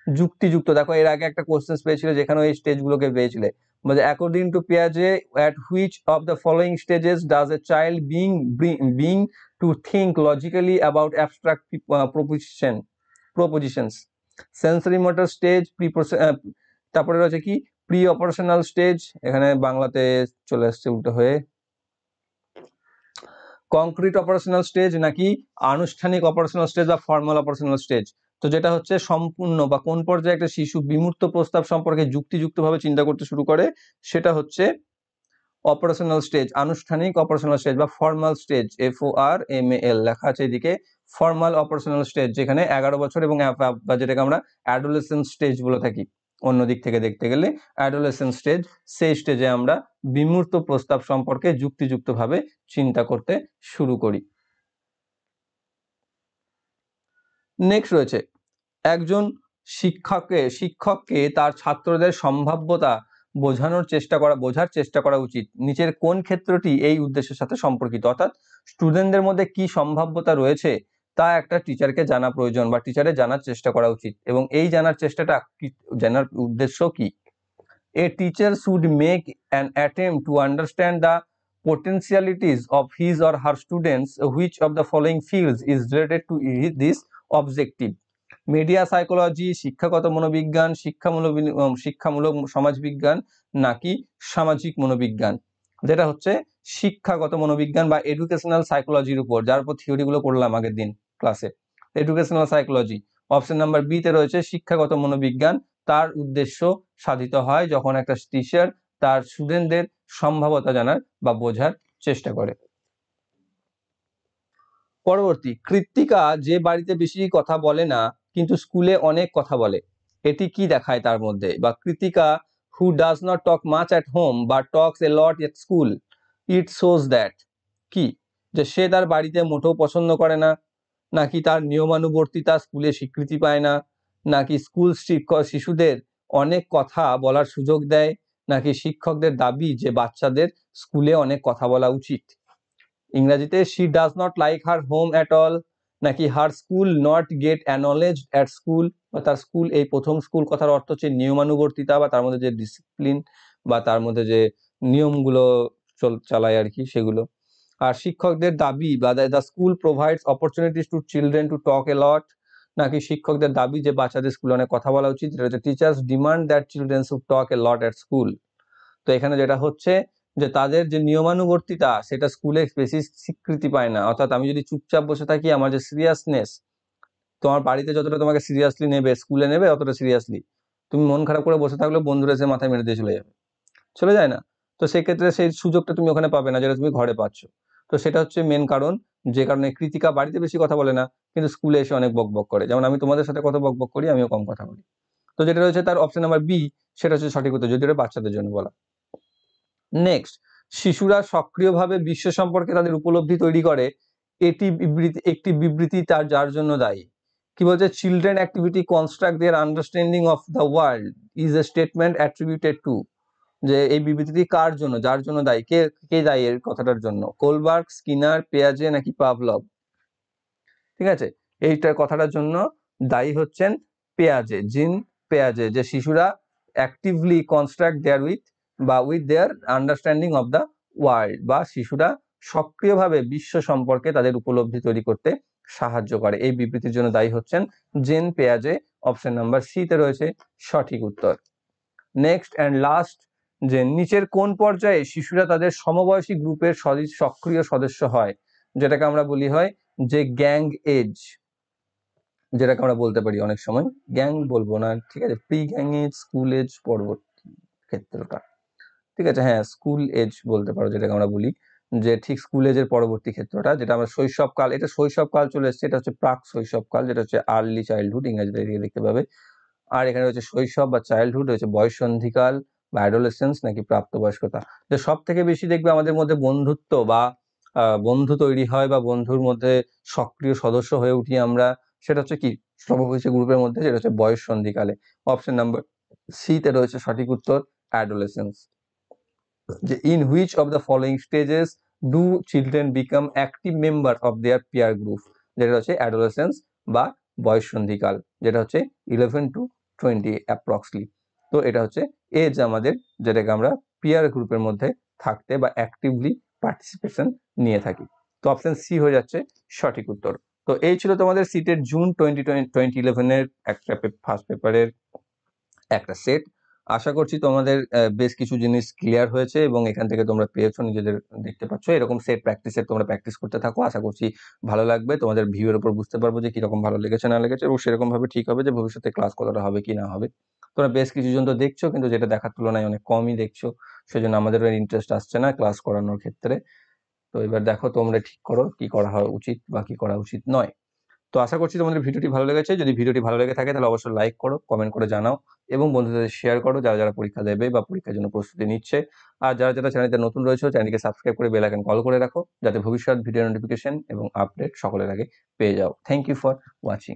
যুক্তিযুক্ত, দেখো এর আগে একটা কোশ্চেন পেয়েছিল যেখানে ওই স্টেজগুলোকে পেয়েছিলে। মানে অ্যাকর্ডিং টু পিয়াজে, at which of the following stages does a child begin to think logically about abstract propositions? Sensory motor stage, তারপরে রয়েছে কি প্রি অপারেশনাল স্টেজ, এখানে বাংলাতে চলে আসছে উল্টো হয়ে, কংক্রিট অপারেশনাল স্টেজ নাকি আনুষ্ঠানিক অপারেশনাল স্টেজ বা ফর্মাল অপারেশনাল স্টেজ? তো যেটা হচ্ছে সম্পূর্ণ বা কোন পর্যায়ে একটা শিশু বিমূর্ত প্রস্তাব সম্পর্কে যুক্তিযুক্তভাবে চিন্তা করতে শুরু করে, সেটা হচ্ছে অপারেশনাল স্টেজ, আনুষ্ঠানিক অপারেশনাল স্টেজ বা ফর্মাল স্টেজ, FORMAL লেখা আছে এদিকে। ফর্মাল অপারেশনাল স্টেজ যেখানে 11 বছর এবং বা যেটাকে আমরা অ্যাডোলেসেন্ট স্টেজ বলে থাকি অন্য দিক থেকে দেখতে গেলে, অ্যাডোলেসেন্ট স্টেজ, সেই স্টেজে আমরা বিমূর্ত প্রস্তাব সম্পর্কে যুক্তিযুক্তভাবে চিন্তা করতে শুরু করি। নেক্সট রয়েছে, একজন শিক্ষককে তার ছাত্রদের সম্ভাব্যতা বোঝার চেষ্টা করা উচিত। নিচের কোন ক্ষেত্রটি এই উদ্দেশ্যের সাথে সম্পর্কিত? অর্থাৎ স্টুডেন্টদের মধ্যে কি সম্ভাব্যতা রয়েছে তা একটা টিচারকে জানা প্রয়োজন বা টিচারের জানার চেষ্টা করা উচিত, এবং এই জানার চেষ্টাটা জানার উদ্দেশ্য কি? A teacher should make an attempt to understand the potentialities of his or her students. Which of the following fields is related to this objective? Media psychology, শিক্ষাগত মনোবিজ্ঞান, শিক্ষামূলক সমাজবিজ্ঞান নাকি সামাজিক মনোবিজ্ঞান? যেটা হচ্ছে শিক্ষাগত মনোবিজ্ঞান বা এডুকেশনাল সাইকোলজির উপর, যার উপর থিওরিগুলো করলাম আগের দিন ক্লাসে, educational psychology. Option number B তে রয়েছে শিক্ষাগত মনোবিজ্ঞান। তার উদ্দেশ্য সাধিত হয় যখন একটা টিচার তার স্টুডেন্টদের সম্ভাবতা জানার বা বোঝার চেষ্টা করে। পরবর্তী, কৃত্তিকা যে বাড়িতে বেশি কথা বলে না কিন্তু স্কুলে অনেক কথা বলে, এটি কি দেখায় তার মধ্যে? বা Krittika who does not talk much at home but talks a lot at school, it shows that কি? যে সে তার বাড়িতে মোটেও পছন্দ করে না, নাকি তার নিয়মানুবর্তিতা স্কুলে স্বীকৃতি পায় না, নাকি স্কুল শিশুদের অনেক কথা বলার সুযোগ দেয়, নাকি শিক্ষকদের দাবি যে বাচ্চাদের স্কুলে অনেক কথা বলা উচিত? ইংরেজিতে she does not like her home at all, নাকি her school not get acknowledged at school, বা তার স্কুল, এই প্রথম স্কুল কথার অর্থ হচ্ছে নিয়মানুবর্তিতা বা তার মধ্যে যে ডিসিপ্লিন বা তার মধ্যে যে নিয়মগুলো চালায় আর কি সেগুলো। আর শিক্ষকদের দাবি বা the school provides opportunities to children to talk a lot, নাকি শিক্ষকদের দাবি যে বাচ্চাদের স্কুলে অনেক কথা বলা উচিত, যেটা হচ্ছে teachers demand that children should talk a lot at school. তো এখানে যেটা হচ্ছে যে তাদের যে নিয়মানুবর্তিতা সেটা স্কুলে বেশি স্বীকৃতি পায় না। অর্থাৎ আমি যদি চুপচাপ বসে থাকি, আমার যে সিরিয়াসনেস, তোমার বাড়িতে যতটা তোমাকে সিরিয়াসলি নেবে স্কুলে নেবে অতটা সিরিয়াসলি। তুমি মন খারাপ করে বসে থাকলেও বন্ধুরা এসে মাথায় মেরে দিয়ে চলে যায় না? তো সেক্ষেত্রে সেই সুযোগটা তুমি ওখানে পাবে না যেটা তুমি ঘরে পাচ্ছ। তো সেটা হচ্ছে মেন কারণ, যে কারণে কৃতিকা বাড়িতে বেশি কথা বলে না কিন্তু স্কুলে এসে অনেক বকবক করে। যেমন আমি তোমাদের সাথে কত বকবক করি, আমিও কম কথা বলি। তো যেটা রয়েছে তার অপশন নাম্বার বি, সেটা হচ্ছে সঠিক উত্তর, যদি এটা বাচ্চাদের জন্য বলা। নেক্সট, শিশুরা সক্রিয়ভাবে বিশ্ব সম্পর্কে তাদের উপলব্ধি তৈরি করে, একটি বিবৃতি যার জন্য দায়ী। কি বলছে? Children activity construct their understanding of the world is a statement attributed to. যে এই বিবৃতিটি কার জন্য, যার জন্য দায়ী, কে দায়ী এর কথাটার জন্য? কোলবার্গ, স্কিনার, পেয়াজে নাকি পাভলভ? ঠিক আছে, এইটার কথাটার জন্য দায়ী হচ্ছেন পেয়াজে, জিন পেয়াজে, যে শিশুরা actively construct their with their understanding of the world, বা শিশুরা সক্রিয়ভাবে বিশ্ব সম্পর্কে তাদের উপলব্ধি তৈরি করতে সাহায্য করে। এই বিবৃতির জন্য দায়ী হচ্ছেন জেন পেয়াজে। অপশন নাম্বার সি তে রয়েছে সঠিক উত্তর। নেক্সট অ্যান্ড লাস্ট, যে নিচের কোন পর্যায়ে শিশুরা তাদের সমবয়সী গ্রুপের সক্রিয় সদস্য হয়? যেটাকে আমরা বলি হয় যে গ্যাং এজ, যেটাকে আমরা বলতে পারি অনেক সময়, গ্যাং বলবো না, ঠিক আছে, pre gang age, school age পরবর্তী ক্ষেত্রটা, ঠিক আছে, হ্যাঁ স্কুল এজ বলতে পারো, যেটাকে আমরা বলি যে ঠিক স্কুল এজের পরবর্তী ক্ষেত্রটা, যেটা আমরা শৈশবকাল, এটা শৈশবকাল চলে এসছে, এটা হচ্ছে প্রাক শৈশবকাল, যেটা হচ্ছে আর্লি চাইল্ডহুড, ইংরেজিতে দেখতে পাবে। আর এখানে রয়েছে শৈশব বা চাইল্ডহুড, রয়েছে বয়ঃসন্ধিকাল বা অ্যাডোলেসেন্স নাকি প্রাপ্তবয়স্কতা। যে সব থেকে বেশি দেখবে আমাদের মধ্যে বন্ধুত্ব বা বন্ধু তৈরি হয় বা বন্ধুর মধ্যে সক্রিয় সদস্য হয়ে উঠি আমরা, সেটা হচ্ছে কি সমবয়সী গ্রুপের মধ্যে, যেটা হচ্ছে বয়ঃসন্ধিকালে। অপশন নাম্বার সি তে রয়েছে সঠিক উত্তর অ্যাডোলেসেন্স। যে in which of the following stages do children become active member of their peer group? যেটা হচ্ছে অ্যাডোলেসেন্স বা বয়ঃসন্ধিকাল, যেটা হচ্ছে 11 to 20 অ্যাপ্রক্সলি। তো এটা হচ্ছে এজ আমাদের, যেটাকে আমরা পিয়ার গ্রুপের মধ্যে থাকতে বা অ্যাক্টিভলি পার্টিসিপেশন নিয়ে থাকি। তো অপশন সি হয়ে যাচ্ছে সঠিক উত্তর। তো এই ছিল তোমাদের সিটের জুন 2011 একটা ফার্স্ট পেপারের একটা সেট। আশা করছি তোমাদের বেশ কিছু জিনিস ক্লিয়ার হয়েছে এবং এখান থেকে তোমরা পেয়েছো, নিজেদের দেখতে পাচ্ছ। এরকম সেট প্র্যাকটিসের তোমরা প্র্যাকটিস করতে থাকো, আশা করছি ভালো লাগবে। তোমাদের ভিউ এর উপর বুঝতে পারবো যে কিরকম ভালো লেগেছে না লেগেছে, এবং সেরকম ভাবে ঠিক হবে যে ভবিষ্যতে ক্লাস কতটা হবে কি না হবে। তোমরা বেশ কিছুজন তো দেখছো, কিন্তু যেটা দেখার তুলনায় অনেক কমই দেখছো, সেজন্য আমাদেরও ইন্টারেস্ট আসছে না ক্লাস করানোর ক্ষেত্রে। তো এবার দেখো তোমরা ঠিক করো কি করা উচিত বা কি করা উচিত নয়। তো আশা করছি তোমাদের ভিডিওটি ভালো লেগেছে। যদি ভিডিওটি ভালো লেগে থাকে তাহলে অবশ্যই লাইক করো, কমেন্ট করে জানাও এবং বন্ধুদের শেয়ার করো যারা যারা পরীক্ষা দেবে বা পরীক্ষার জন্য প্রস্তুতি নিচ্ছে। আর যারা যারা চ্যানেলটা নতুন রয়েছে চ্যানেলটিকে সাবস্ক্রাইব করে বেল আইকন কল করে রাখো, যাতে ভবিষ্যৎ ভিডিও নোটিফিকেশন এবং আপডেট সকলের আগে পেয়ে যাও। Thank you for watching.